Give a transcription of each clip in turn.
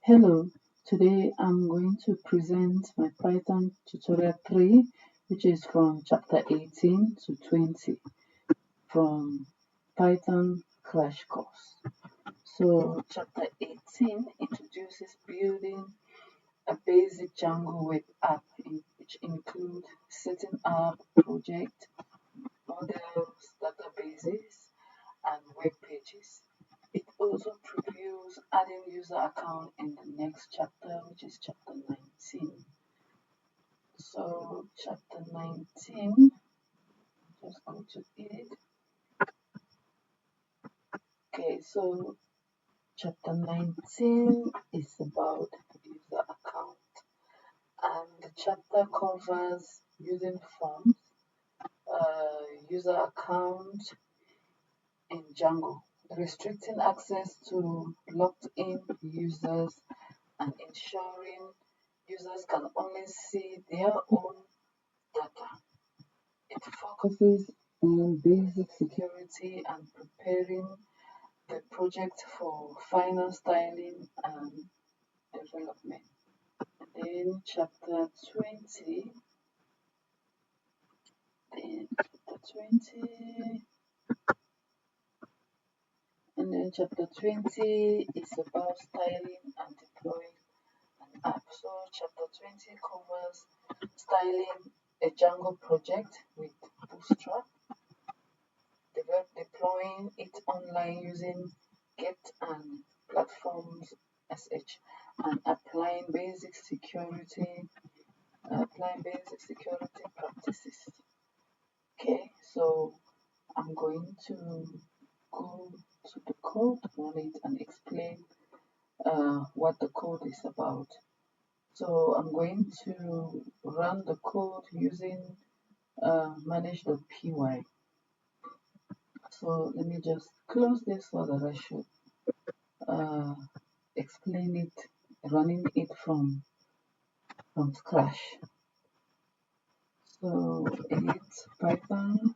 Hello, today I'm going to present my Python tutorial 3, which is from chapter 18 to 20 from Python Crash Course. So chapter 18 introduces building a basic Django web app, which includes setting up project, models, databases, and web pages. It also previews adding user account in the next chapter, which is chapter 19. So chapter 19, just go to it. Okay, so chapter 19 is about user account, and the chapter covers using forms, user account in Django, restricting access to logged in users and ensuring users can only see their own data. It focuses on basic security and preparing the project for final styling and development. Then chapter 20, then chapter 20, and then chapter 20 is about styling and deploying an app. So chapter 20 covers styling a Django project with Bootstrap, deploying it online using Git and platforms SH, and applying basic security practices. Okay, so I'm going to go to the code, run it, and explain what the code is about. So I'm going to run the code using manage.py. So let me just close this so that I should uh, explain it, running it from scratch. So it's Python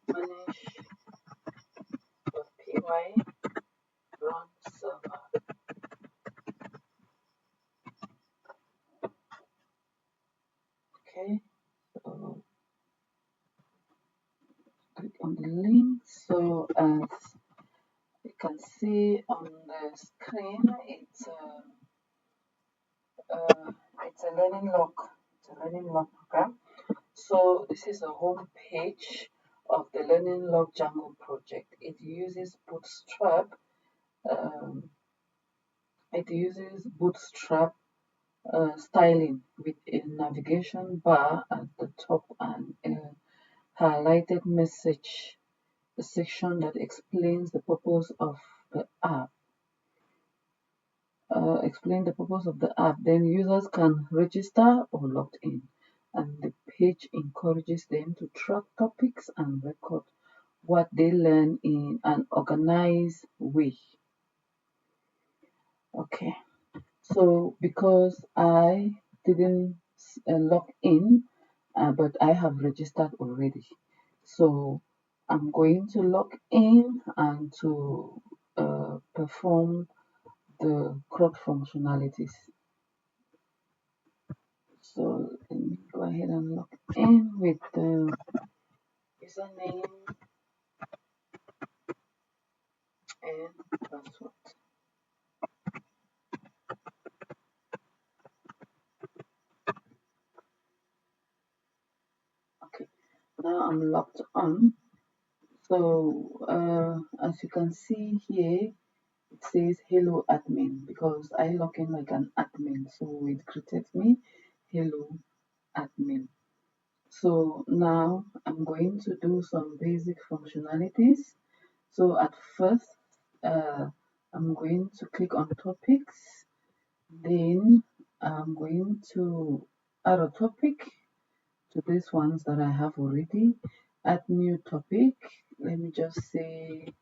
manage.py run server. Okay, so click on the link. So as you can see on the screen, it's a learning log. It's a learning log program. So this is a home page of the Learning Log Django project. It uses Bootstrap styling with a navigation bar at the top and a highlighted message section that explains the purpose of the app. Then users can register or log in, and the page encourages them to track topics and record what they learn in an organized way. Okay, so because I didn't log in, but I have registered already, so I'm going to log in and to perform the CRUD functionalities. So let me go ahead and log in with the username and password. Okay, now I'm logged on. So as you can see here, it says hello admin because I log in like an admin. So it greeted me, hello admin. So now I'm going to do some basic functionalities. So at first, I'm going to click on topics. Then I'm going to add a topic to these ones that I have already. Add new topic. Let me just say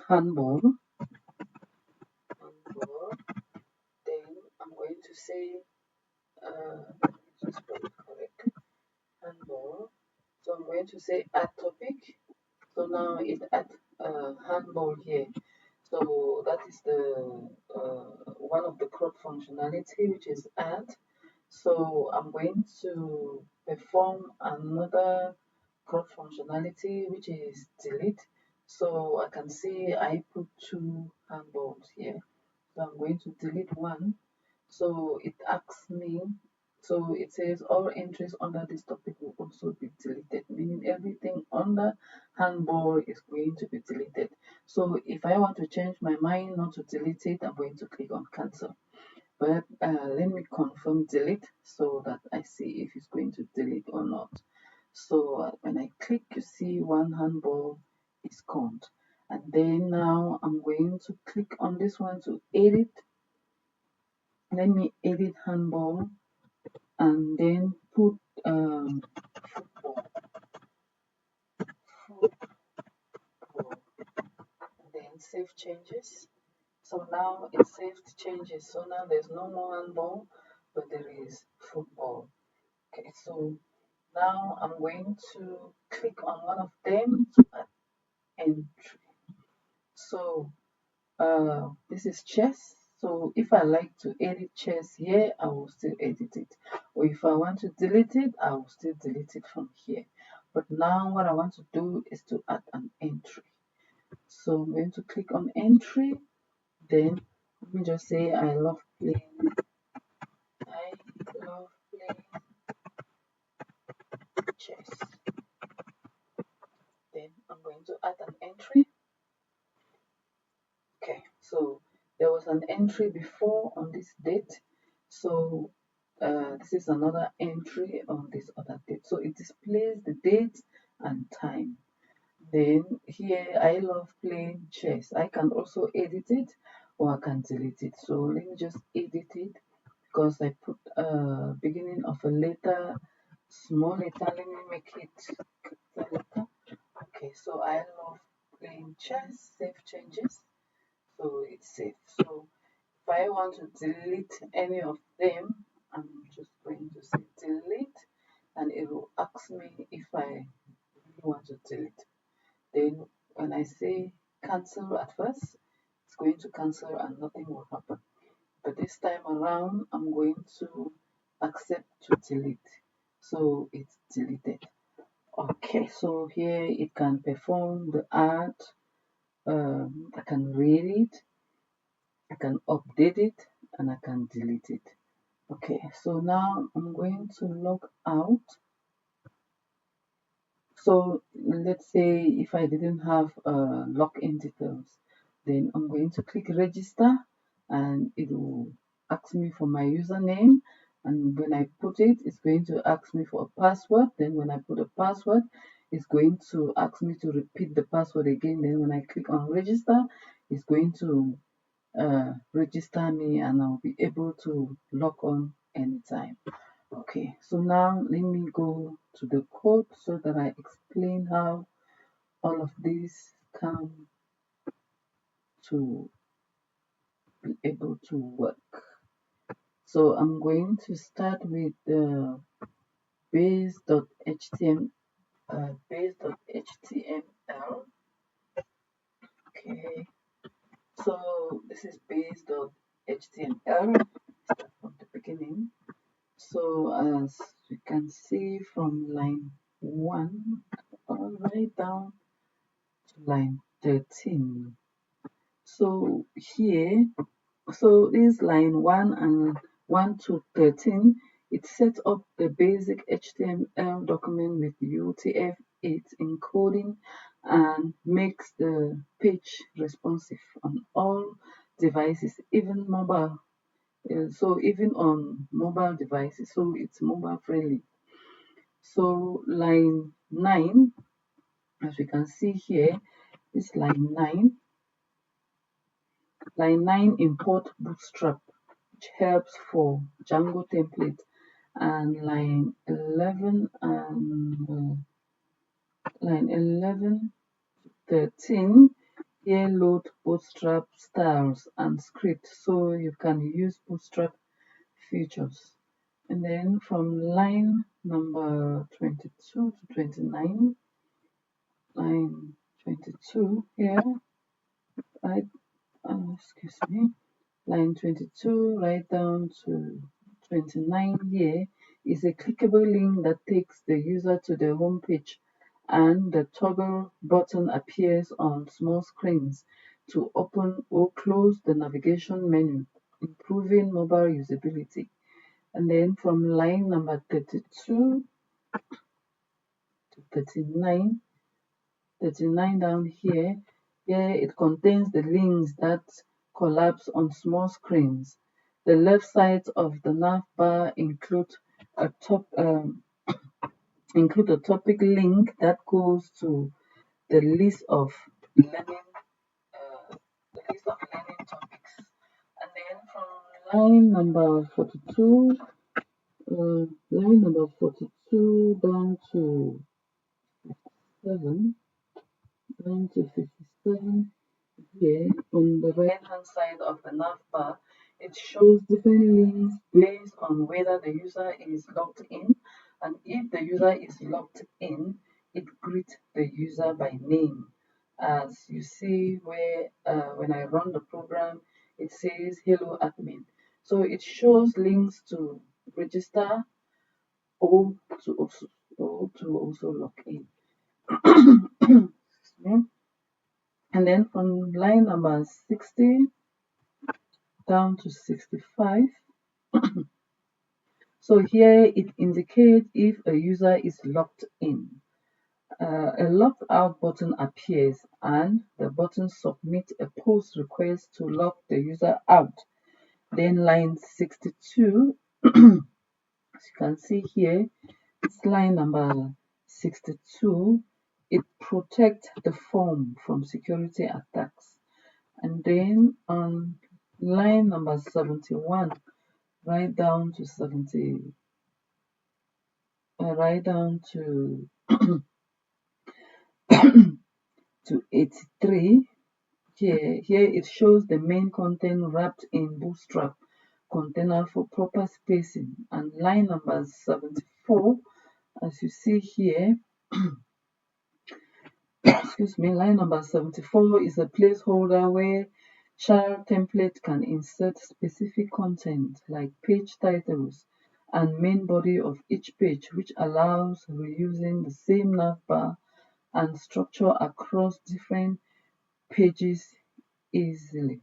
handball. Then I'm going to say just spell it correctly. Handball. So I'm going to say add topic. So now it add handball here. So that is the one of the crop functionality, which is add. So I'm going to perform another crop functionality, which is delete. So I can see I put two handballs here. So I'm going to delete one. So it asks me, so it says all entries under this topic will also be deleted, meaning everything under handball is going to be deleted. So if I want to change my mind not to delete it, I'm going to click on cancel. But let me confirm delete so that I see if it's going to delete or not. So when I click, you see one handball is gone. And then now I'm going to click on this one to edit. Let me edit handball and then put football, football, and then save changes. So now it saved changes. So now there's no more handball, but there is football. Okay, so now I'm going to click on one of them to add entry. So this is chess. So if I like to edit chess here, I will still edit it. Or if I want to delete it, I will still delete it from here. But now what I want to do is to add an entry. So I'm going to click on entry. Then let me just say I love playing. I love playing chess. Then I'm going to add an entry. Okay, so there was an entry before on this date. So this is another entry on this other date. So it displays the date and time. Then here, I love playing chess. I can also edit it or I can delete it. So let me just edit it because I put beginning of a letter, small letter. Let me make it capital letter. Okay, so I love playing chess. Save changes. So it's safe. So if I want to delete any of them, I'm just going to say delete and it will ask me if I really want to delete. Then when I say cancel at first, it's going to cancel and nothing will happen. But this time around, I'm going to accept to delete. So it's deleted. Okay, so here it can perform the add. I can read it, I can update it, and I can delete it. Okay, so now I'm going to log out. So let's say if I didn't have login details, then I'm going to click register and it will ask me for my username. And when I put it, it's going to ask me for a password. Then when I put a password, it's going to ask me to repeat the password again. Then when I click on register, it's going to register me and I'll be able to log on anytime. Okay, so now let me go to the code so that I explain how all of this come to be able to work. So I'm going to start with the base.html. Base.html. Okay, so this is base.html. Start from the beginning. So as you can see from line 1 all the way down to line 13. So here, so this line 1 and 1 to 13, it sets up the basic HTML document with UTF-8 encoding and makes the page responsive on all devices, even mobile. So even on mobile devices, so it's mobile friendly. So line 9, as we can see here, is line 9. Line 9 import Bootstrap, which helps for Django template. And line 11 and line 11, 13, here load Bootstrap styles and scripts, so you can use Bootstrap features. And then from line number 22 to 29, line 22 here, right? excuse me, line 22 right down to 29 here is a clickable link that takes the user to the home page, and the toggle button appears on small screens to open or close the navigation menu, improving mobile usability. And then from line number 32 to 39 down here, it contains the links that collapse on small screens. The left side of the nav bar include a topic link that goes to the list of learning topics. And then from line number 42, down to 7, down to 57. Here, on the right-hand side of the nav bar, it shows different links based on whether the user is logged in, and if the user is logged in, it greets the user by name. As you see where when I run the program, it says hello admin. So it shows links to register or to also log in. And then from line number 60 down to 65. So here it indicates if a user is logged in. A logged out button appears, and the button submits a post request to log the user out. Then line 62, as you can see here, it's line number 62. It protects the form from security attacks. And then on line number 71, right down to 83. Here it shows the main content wrapped in Bootstrap container for proper spacing. And line number 74, as you see here, excuse me, line number 74 is a placeholder where child template can insert specific content like page titles and main body of each page, which allows reusing the same navbar and structure across different pages easily.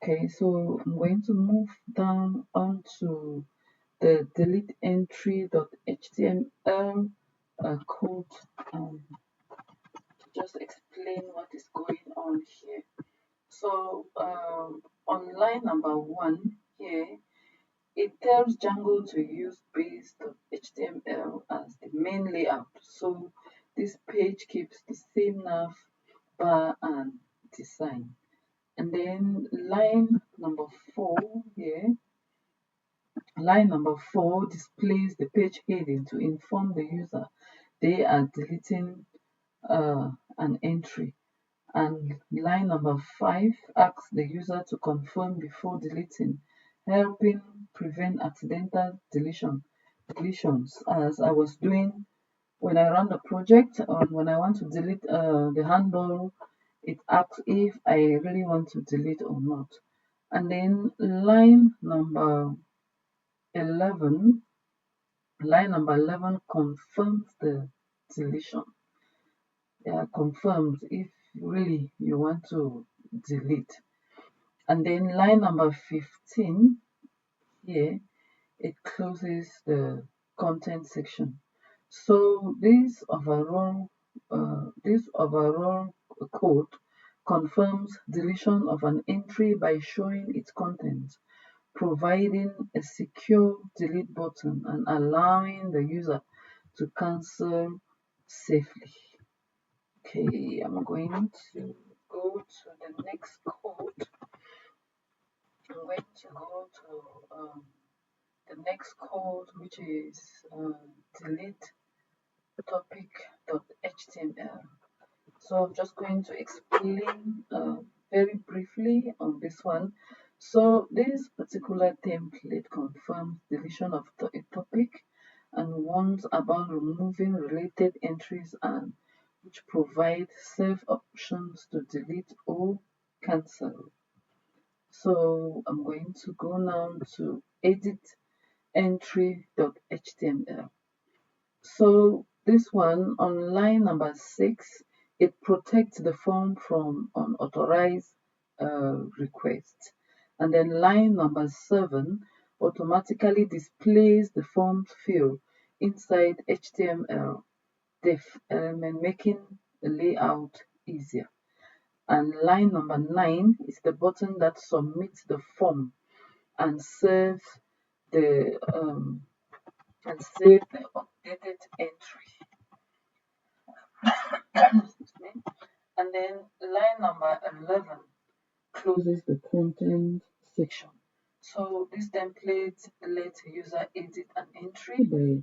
Okay, so I'm going to move down onto the delete entry.html code to just explain what is going on here. So on line number 1 here, it tells Django to use base.html as the main layout. So this page keeps the same nav bar and design. And then line number 4 here, line number 4 displays the page heading to inform the user they are deleting an entry. And line number 5 asks the user to confirm before deleting, helping prevent accidental deletions, as I was doing when I run the project. When I want to delete the handle, it asks if I really want to delete or not. And then line number 11 confirms the deletion. Confirms if really you want to delete. And then line number 15 here, it closes the content section. So this overall code confirms deletion of an entry by showing its content, providing a secure delete button and allowing the user to cancel safely. Okay, I'm going to go to the next code. I'm going to go to the next code, which is delete topic.html. So I'm just going to explain very briefly on this one. So this particular template confirms deletion of a topic and warns about removing related entries, and which provide safe options to delete or cancel. So I'm going to go now to edit entry.html. So this one on line number 6, it protects the form from unauthorized requests. And then line number 7 automatically displays the form field inside HTML div element, making the layout easier. And line number 9 is the button that submits the form and saves the updated entry. Excuse me. And then line number 11 closes the content section. So this template lets user edit an entry by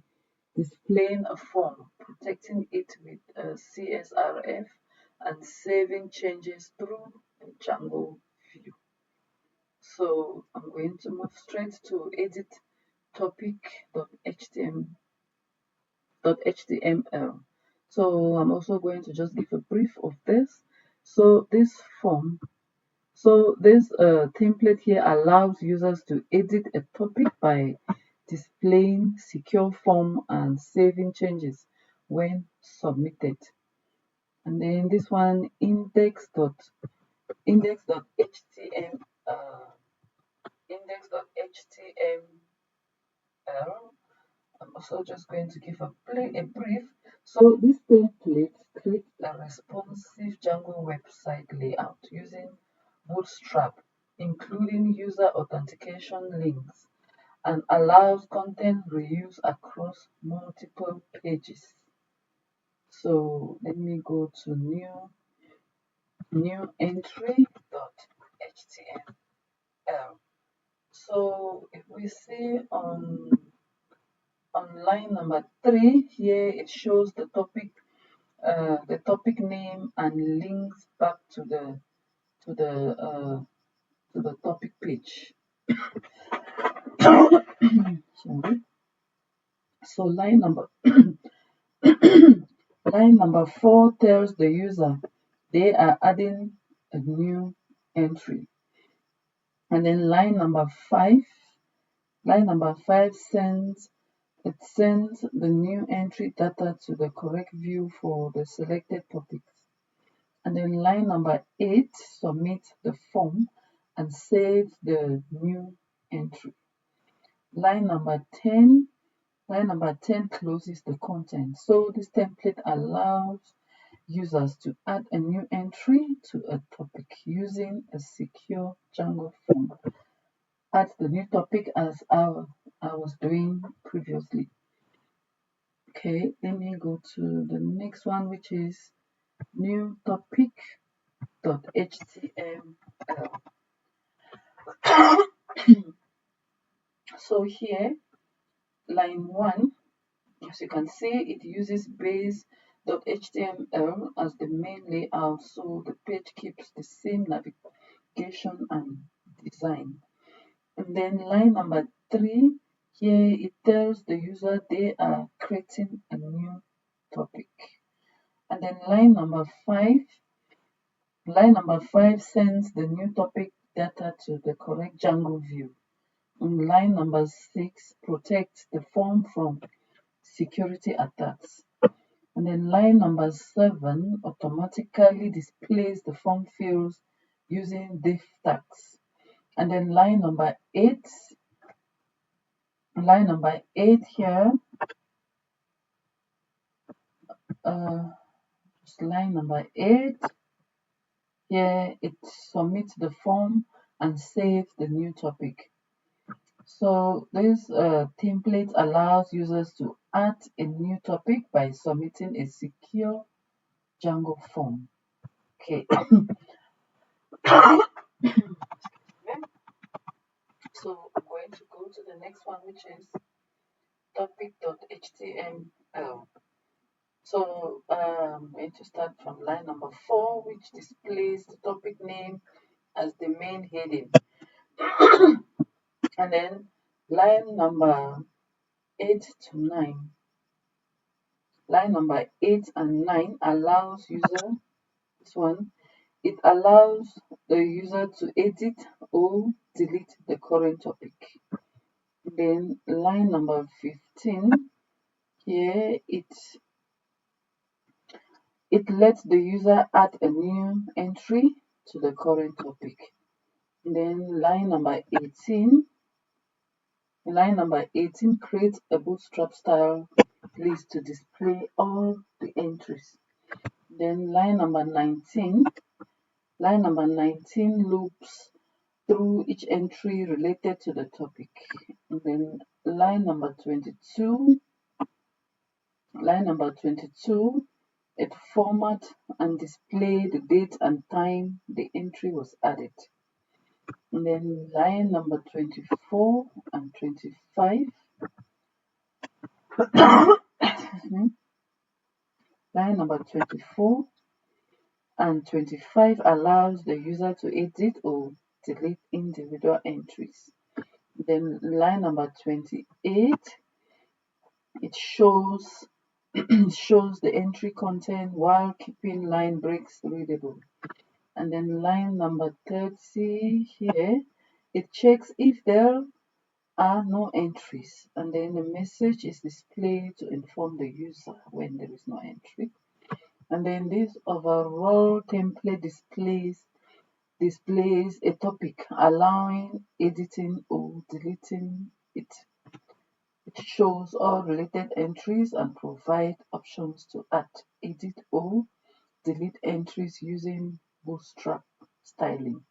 displaying a form, protecting it with a CSRF, and saving changes through the Django view. So I'm going to move straight to edit topic.html. So I'm also going to just give a brief of this. So this template here allows users to edit a topic by displaying secure form and saving changes when submitted. And then this one index.html I'm also just going to give a brief. So this template creates a responsive Django website layout using Bootstrap, including user authentication links, and allows content reuse across multiple pages. So let me go to new entry.html. So if we see on line number 3 here, it shows the topic name and links back to the topic page. Sorry. So line number 4 tells the user they are adding a new entry. And then line number 5 sends the new entry data to the correct view for the selected topics. And then line number 8 submits the form and saves the new entry. Line number 10 closes the content. So this template allows users to add a new entry to a topic using a secure Django form. Add the new topic as I was doing previously. Okay, let me go to the next one, which is new topic.html. So here, line 1, as you can see, it uses base.html as the main layout, so the page keeps the same navigation and design. And then line number 3, here it tells the user they are creating a new topic. And then line number 5 sends the new topic data to the correct Django view. And line number 6 protects the form from security attacks. And then line number 7 automatically displays the form fields using div tags. And then line number 8 here, line number 8 here, it submits the form and saves the new topic. So this template allows users to add a new topic by submitting a secure Django form. Okay. So I'm going to go to the next one, which is topic.html. So I'm going to start from line number 4, which displays the topic name as the main heading. And then line number 8 to 9. Line number 8 and 9 allows it allows the user to edit or delete the current topic. Then line number 15, here it lets the user add a new entry to the current topic. Then line number 18 creates a bootstrap style list to display all the entries. Then line number 19 loops through each entry related to the topic. And then line number 22, it format and display the date and time the entry was added. And then line number 24 and 25 line number 24 and 25 allows the user to edit or delete individual entries. Then line number 28, it shows the entry content while keeping line breaks readable. And then line number 30 here, it checks if there are no entries, and then the message is displayed to inform the user when there is no entry. And then this overall template displays a topic, allowing editing or deleting it. It shows all related entries and provides options to add, edit, or delete entries using Bootstrap styling.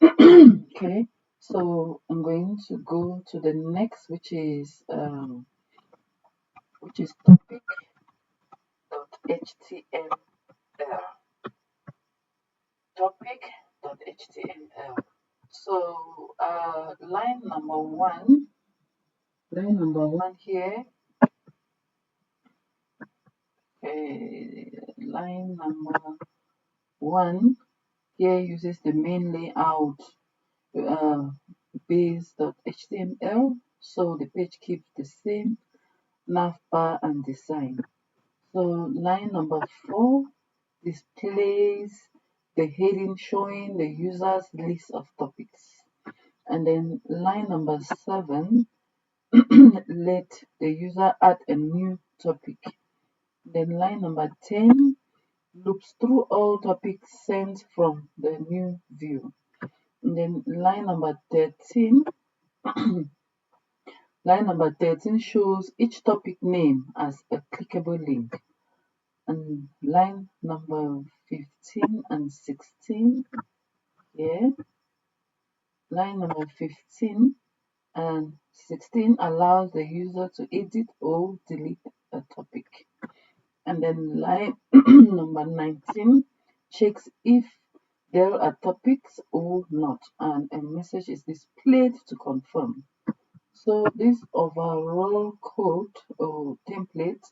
Okay, so I'm going to go to the next, which is topic.html. Topic.html. So line number one here. Line number one here uses the main layout base.html, so the page keeps the same navbar and design. So line number 4 displays the heading showing the user's list of topics. And then line number 7 let the user add a new topic. Then line number 10 loops through all topics sent from the new view. And then line number 13 shows each topic name as a clickable link. And line number 15 and 16 here, line number 15 and 16 allows the user to edit or delete a topic. And then line number 19 checks if there are topics or not, and a message is displayed to confirm. So this overall code or template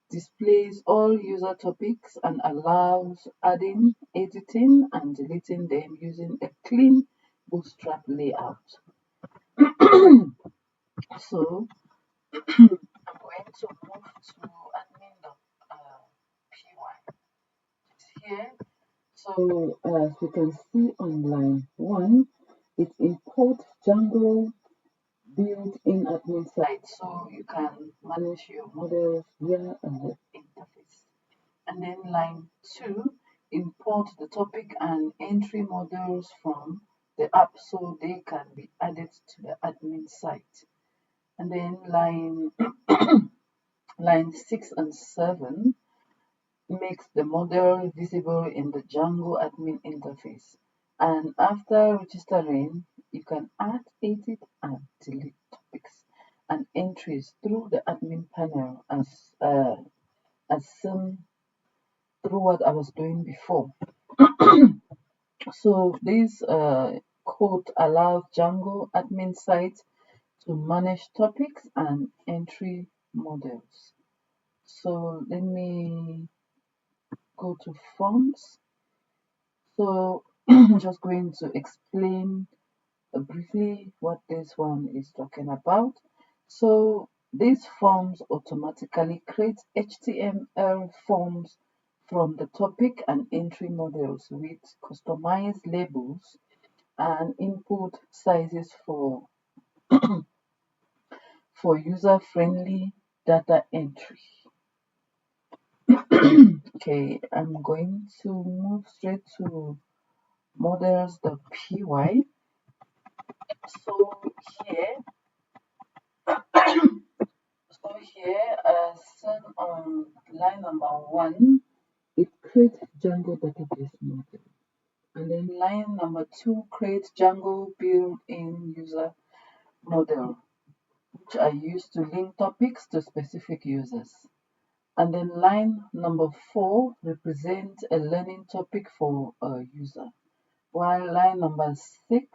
displays all user topics and allows adding, editing, and deleting them using a clean Bootstrap layout. So I'm going to move to admin.py. Here, so as you can see on line 1, it imports Django built-in admin site, so you can manage your models via a web interface. And then line 2, import the topic and entry models from the app so they can be added to the admin site. And then line 6 and 7 makes the model visible in the Django admin interface. And after registering, you can add, edit, and delete topics and entries through the admin panel as seen through what I was doing before. So this code allows Django admin sites to manage topics and entry models. So let me go to forms. So I'm just going to explain briefly what this one is talking about. So these forms automatically create HTML forms from the topic and entry models with customized labels and input sizes for user-friendly data entry. Okay, I'm going to move straight to models.py. So here, seen on line number 1, it creates Django database model. And then line number 2 creates Django built-in user model, which I use to link topics to specific users. And then line number 4 represents a learning topic for a user, while line number 6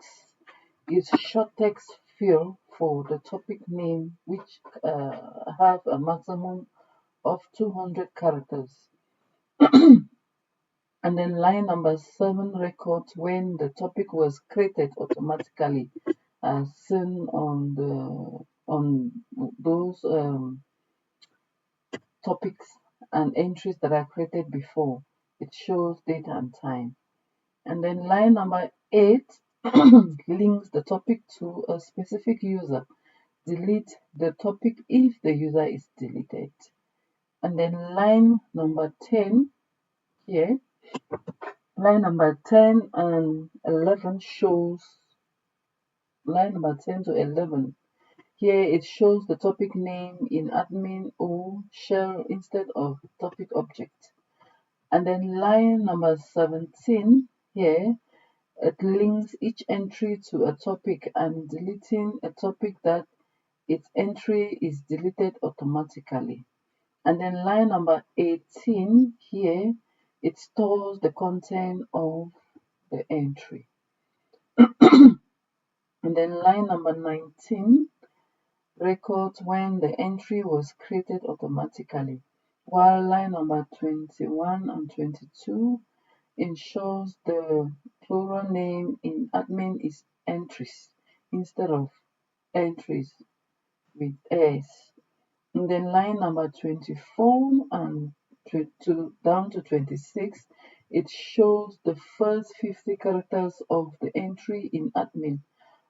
is short text field for the topic name, which have a maximum of 200 characters. And then line number 7 records when the topic was created automatically, as seen on those topics and entries that are created before. It shows date and time. And then line number 8 links the topic to a specific user. Delete the topic if the user is deleted. And then line number 10 here, line number 10 and 11 shows, line number 10 to 11. Here it shows the topic name in admin or shell instead of topic object. And then line number 17 here, it links each entry to a topic and deleting a topic that its entry is deleted automatically. And then line number 18 here, it stores the content of the entry. And then line number 19 records when the entry was created automatically, while line number 21 and 22 ensures the plural name in admin is entries instead of entries with S. And then line number 24 and down to 26, it shows the first 50 characters of the entry in admin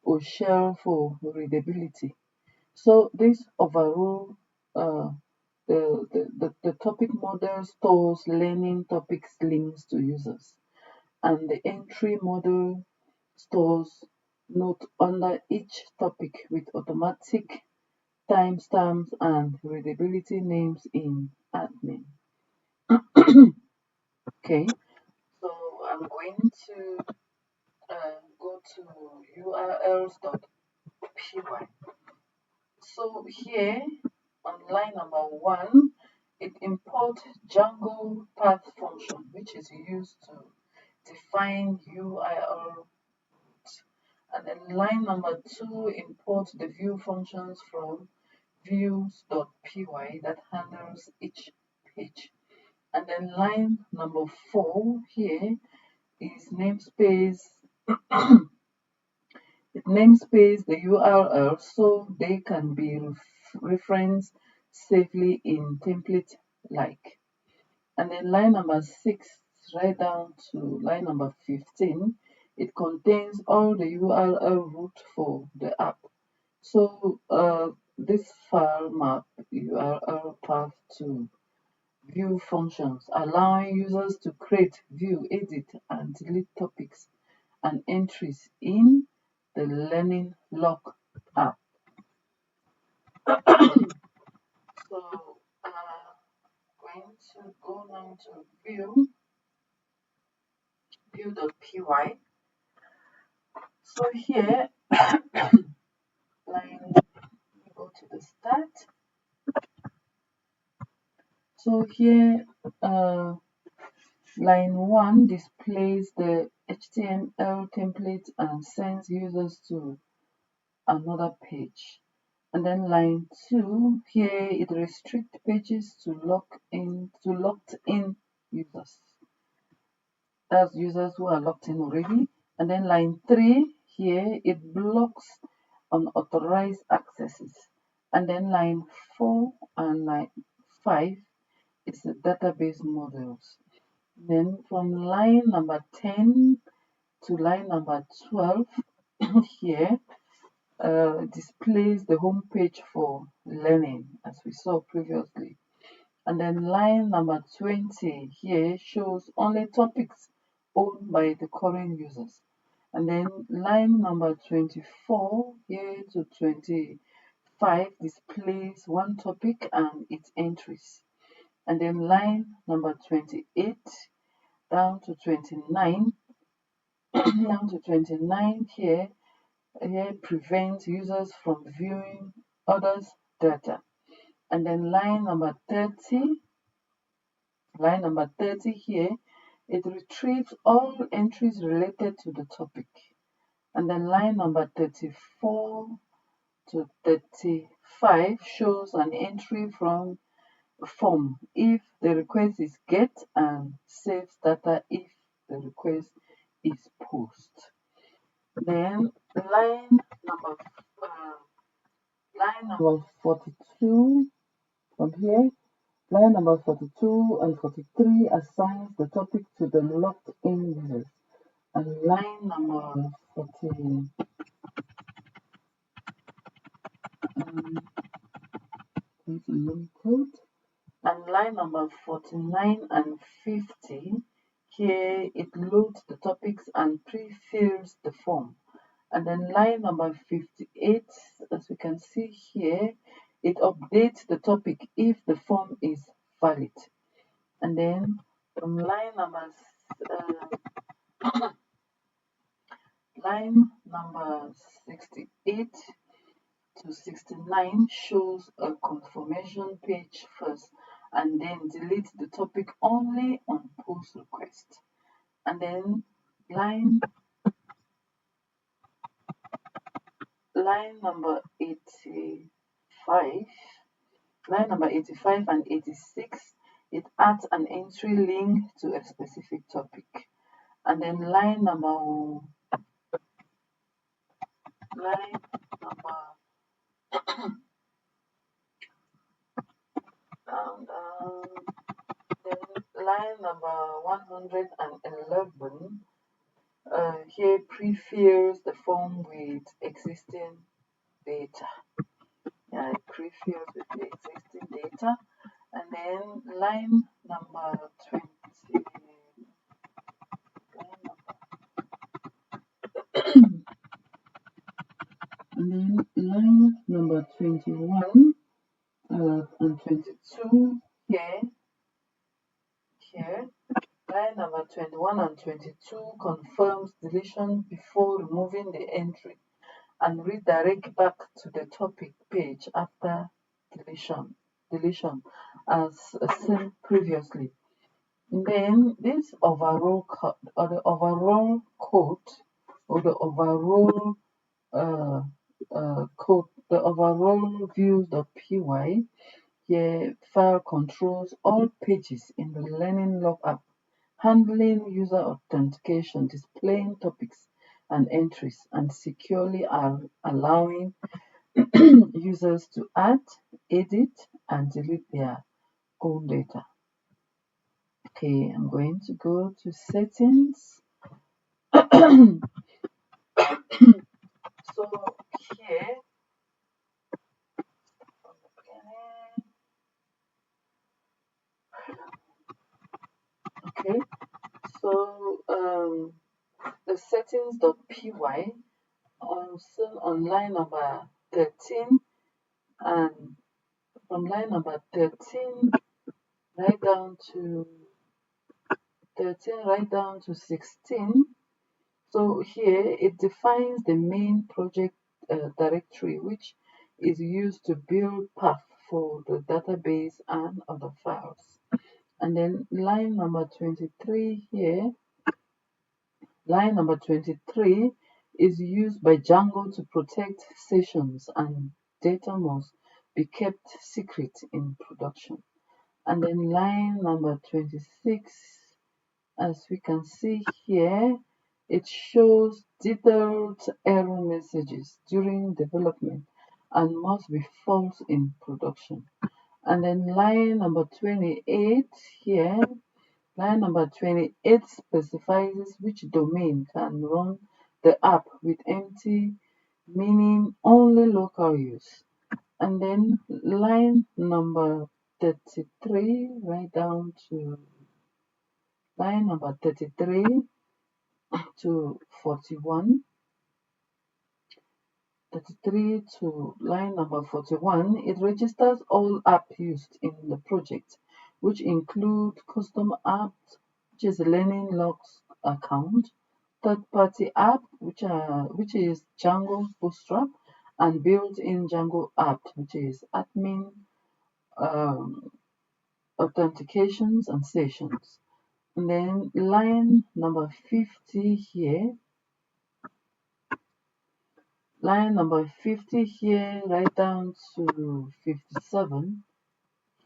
or shell for readability. So this overall, the topic model stores learning topics links to users, and the entry model stores note under each topic with automatic timestamps and readability names in admin. Okay, so I'm going to go to urls.py. So here on line number 1, it imports Django path function, which is used to define URL. And then line number 2 imports the view functions from views.py that handles each page. And then line number 4 here is namespace. It namespace the URL so they can be referenced safely in template like. And then line number 6 right down to line number 15, it contains all the URL route for the app. So this file map URL path to view functions, allowing users to create, view, edit, and delete topics and entries in the Learning Log app. So going to go now to view.py. So here, line, go to the start. So here, line 1 displays the HTML template and sends users to another page. And then line 2, here it restricts pages to locked in users. That's users who are logged in already. And then line 3, here it blocks unauthorized accesses. And then line 4 and line 5 is the database models. Then from line number 10 to line number 12 here displays the home page for learning as we saw previously. And then line number 20 here shows only topics owned by the current users. And then line number 24 here to 25 displays one topic and its entries. And then line number 28 down to 29 down to 29 here prevents users from viewing others' data. And then line number 30 here, it retrieves all entries related to the topic. And then line number 34 to 35 shows an entry from a form if the request is get and saves data if the request is post. Then number uh, line number 42 from here. Line number 42 and 43 assigns the topic to the logged in users. And line number 40, and line number 49 and 50, here it loads the topics and pre-fills the form. And then line number 58, as we can see here, it updates the topic if the form is valid. And then from line number 68 to 69 shows a confirmation page first and then delete the topic only on post request. And then line number 85 and 86, it adds an entry link to a specific topic. And then line number line number 111 here pre-fills the form with existing data. Yeah, it pre-fills with the existing data. And then line number 20. And then line number 21 and 22 here. Line number 21 and 22 confirms deletion before removing the entry and redirect back to the topic page after deletion as seen previously. And then this overall code or the overall code or the overall code, the overall views.py here file controls all pages in the Learning Log app, handling user authentication, displaying topics and entries, and securely allowing users to add, edit, and delete their own data. Okay, I'm going to go to settings. So here, okay, so the settings.py on line number 13, and from line number 13 right down to 16. So here it defines the main project directory, which is used to build path for the database and other files. And then line number 23 here, line number 23 is used by Django to protect sessions and data must be kept secret in production. And then line number 26, as we can see here, it shows detailed error messages during development and must be false in production. And then line number 28 here Line number 28 specifies which domain can run the app with empty, meaning only local use. And then line number 33 right down to line number 33 to 41, 33 to line number 41, it registers all apps used in the project, which include custom apps, which is learning logs account, third-party app, which is Django Bootstrap, and built-in Django app, which is admin um, authentications and sessions. And then line number 50 here, line number 50 here, right down to 57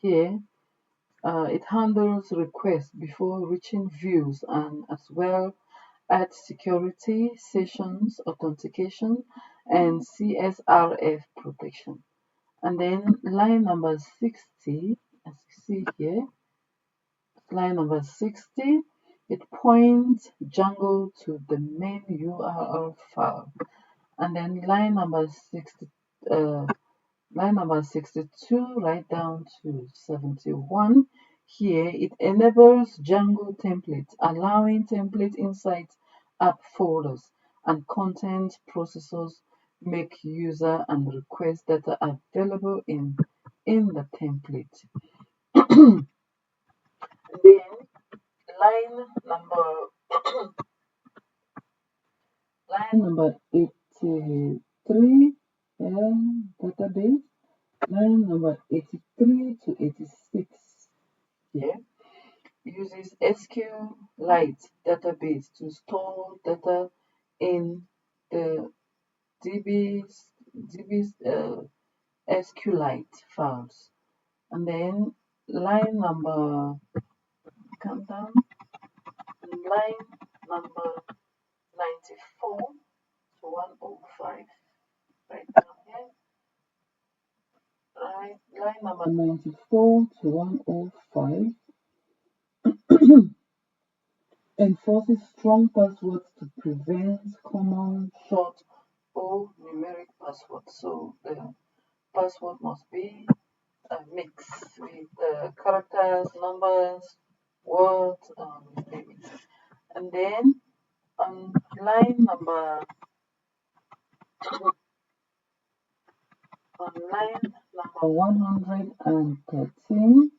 here, it handles requests before reaching views and as well as security, sessions, authentication, and CSRF protection. And then line number 60, as you see here, line number 60, it points Django to the main URL file. And then line number 62 right down to 71. Here it enables Django templates, allowing template inside app folders and content processors make user and request data available in the template. Then line number line number 83 database, line number 83 to 86 here uses SQLite database to store data in the DB's SQLite files. And then line number, come down, line number 94 to 105, right down here. Right, line number 94 to 105 enforces strong passwords to prevent common short or numeric passwords. So the password must be a mix with characters, numbers, words, limits. And then on line number 113,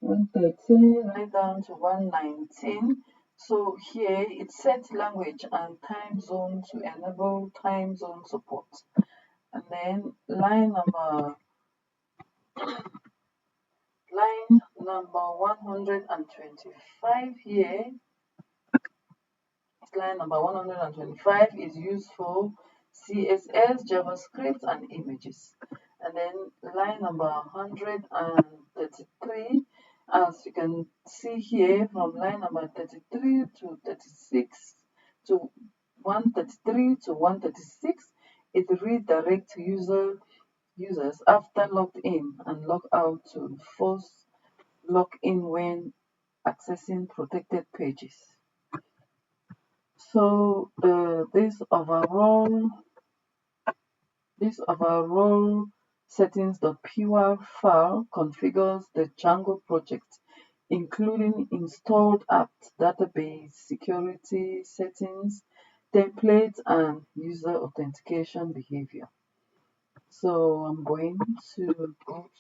113 right down to 119. So here it sets language and time zone to enable time zone support. And then line number 125 here, line number 125 is used for CSS, JavaScript, and images. And then line number 133, as you can see here, from line number 33 to 36 to 133 to 136, it redirects users after logged in and log out to force log in when accessing protected pages. So this overall settings.py file configures the Django project, including installed apps, database, security settings, templates, and user authentication behavior. So I'm going to go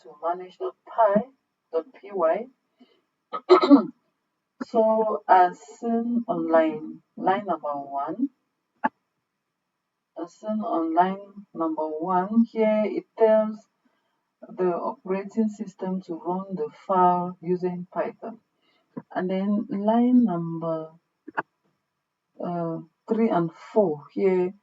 to manage.py. So as seen on line number 1, here it tells the operating system to run the file using Python. And then line number 3 and 4 here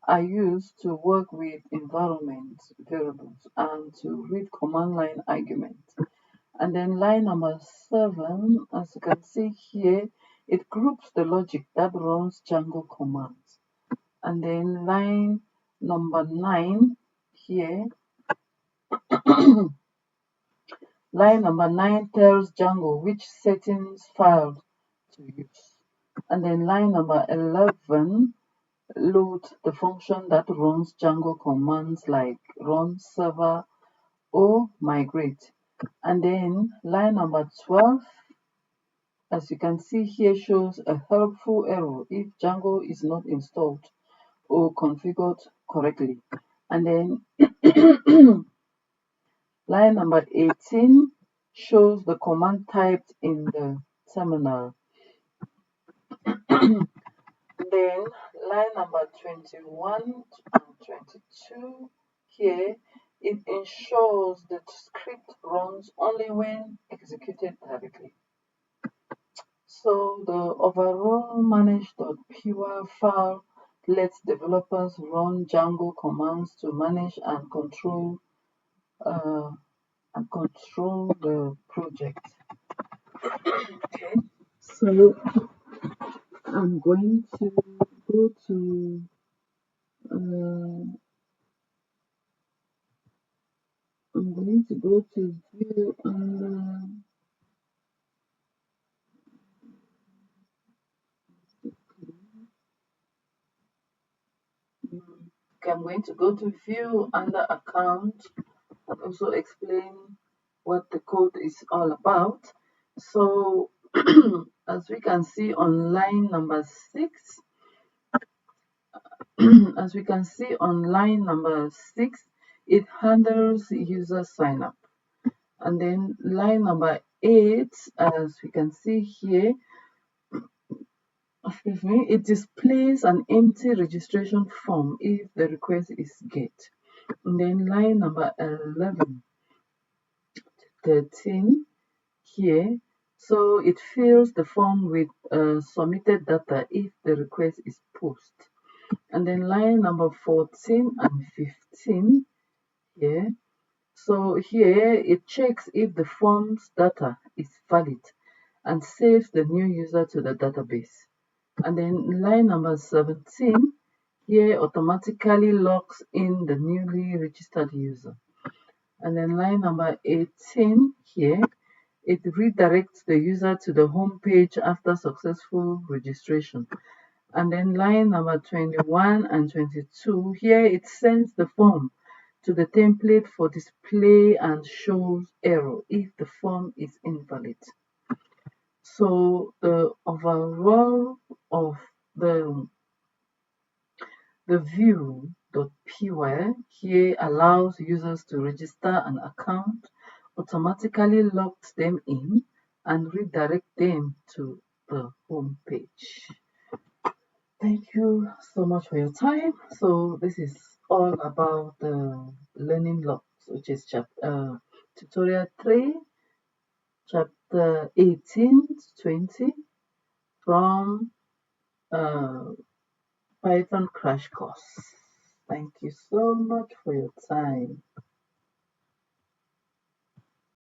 are used to work with environment variables and to read command line arguments. And then line number 7, as you can see here, it groups the logic that runs Django commands. And then line number 9 here, Line number 9 tells Django which settings file to use. And then line number 11 loads the function that runs Django commands like run server or migrate. And then line number 12, as you can see here, shows a helpful error if Django is not installed or configured correctly. And then line number 18 shows the command typed in the terminal. Then line number 21 and 22 here, it ensures that script runs only when executed directly. So the overall manage.py file lets developers run Django commands to manage and control the project. Okay, so I'm going to go to view and I'm going to go to view under account and also explain what the code is all about. So as we can see on line number 6, as we can see on line number 6, it handles user sign up. And then line number 8, as we can see here, excuse me, it displays an empty registration form if the request is GET. And then line number 11, 13 here, so it fills the form with submitted data if the request is POST. And then line number 14 and 15 here, so here it checks if the form's data is valid and saves the new user to the database. And then line number 17 here automatically logs in the newly registered user. And then line number 18 here, it redirects the user to the home page after successful registration. And then line number 21 and 22 here, it sends the form to the template for display and shows error if the form is invalid. So the overall of the view.py here allows users to register an account, automatically logs them in, and redirect them to the home page. Thank you so much for your time. So this is all about the learning logs, which is tutorial 3, chapter 18 to 20 from Python Crash Course. Thank you so much for your time.